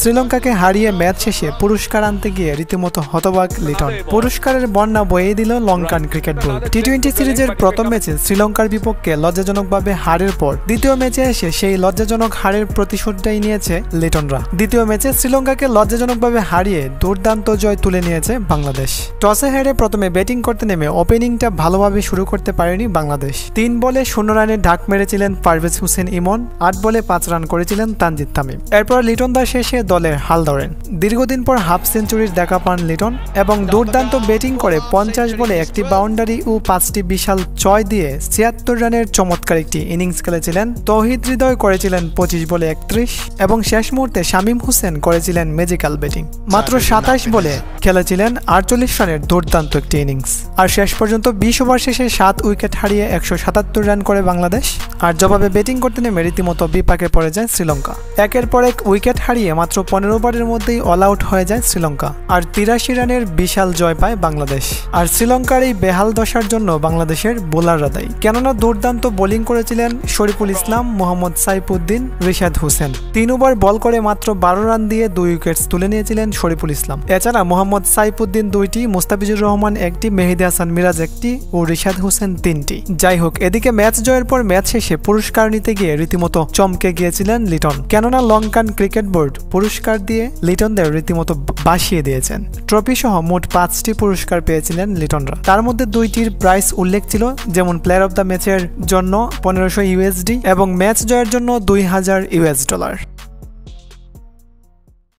শ্রীলঙ্কাকে হারিয়ে ম্যাচ শেষে পুরস্কার আনতে গিয়ে রীতিমতো হতবাক লিটন। পুরস্কারের বন্যা বয়ে দিল লঙ্কান ক্রিকেট বোর্ড। টি-20 সিরিজের প্রথম ম্যাচে শ্রীলঙ্কার বিপক্ষে লজ্জাজনকভাবে হারের পর দ্বিতীয় ম্যাচে এসে সেই লজ্জাজনক হারের প্রতিশোধটাই নিয়েছে লিটনরা। দ্বিতীয় ম্যাচে শ্রীলঙ্কাকে লজ্জাজনকভাবে হারিয়ে দুর্দান্ত জয় তুলে নিয়েছে বাংলাদেশ। টসে হেরে প্রথমে ব্যাটিং করতে নেমে ওপেনিংটা ভালোভাবে শুরু করতে পারেনি বাংলাদেশ। 3 বলে 0 রানে ঢাক মেরেছিলেন পারভেজ হোসেন ইমন, 8 বলে 5 রান করেছিলেন তানজিদ তামিম। এরপর লিটন দাস শেষে দলের হাল ধরেন। দীর্ঘদিন পর হাফ সেঞ্চুরির দেখা পান লিটন এবং দুর্দান্ত ব্যাটিং করে 50 বলে একটি বাউন্ডারি ও 5টি বিশাল 6 দিয়ে 76 রানের চমৎকার একটি ইনিংস খেলেছিলেন। তৌহিদ হৃদয় করেছিলেন 25 বলে 31 এবং শেষ মুহূর্তে শামীম হোসেন করেছিলেন ম্যাজিক্যাল ব্যাটিং। মাত্র 27 বলে খেলেছিলেন 48 রানের দুর্দান্ত একটি ইনিংস। আর শেষ পর্যন্ত 20 ওভার শেষে 7 উইকেট হারিয়ে 177 রান করে বাংলাদেশ। আর জবাবে ব্যাটিং করতে নেমে রীতিমতো বিপাকে পড়ে যায় শ্রীলঙ্কা। একের পর এক উইকেট হারিয়ে মাত্র 15 ওভারের মধ্যেই অল আউট হয়ে যায় শ্রীলঙ্কা। আর 83 রানের বিশাল জয় পায় বাংলাদেশ। আর শ্রীলঙ্কার এই বেহাল দশার জন্য বাংলাদেশের বোলাররা দায়ী, কেননা দুর্দান্ত বোলিং করেছিলেন শরীফুল ইসলাম, মোহাম্মদ সাইফুদ্দিন, রিশাদ হোসেন। 3 ওভার বল করে মাত্র 12 রান দিয়ে 2 উইকেটস তুলে নিয়েছিলেন শরীফুল ইসলাম। এছাড়া মোহাম্মদ সাইফুদ্দিন 2টি, মুস্তাফিজুর রহমান 1টি, মেহেদী হাসান মিরাজ 1টি ও রিশাদ হোসেন 3টি। যাই হোক, এদিকে ম্যাচ জয়ের পর ম্যাচ শেষে পুরস্কার নিতে গিয়ে রীতিমতো চমকে গিয়েছিলেন লিটন, কেননা লঙ্কান ক্রিকেট বোর্ড পুরস্কার দিয়ে লিটনদের রীতিমতো বাসিয়ে দিয়েছেন। ট্রফি সহ মোট 5টি পুরস্কার পেয়েছিলেন লিটনরা। তার মধ্যে 2টির প্রাইস উল্লেখ ছিল, যেমন প্লেয়ার অব দ্য ম্যাচের জন্য 1500 ইউএসডি এবং ম্যাচ জয়ের জন্য $2000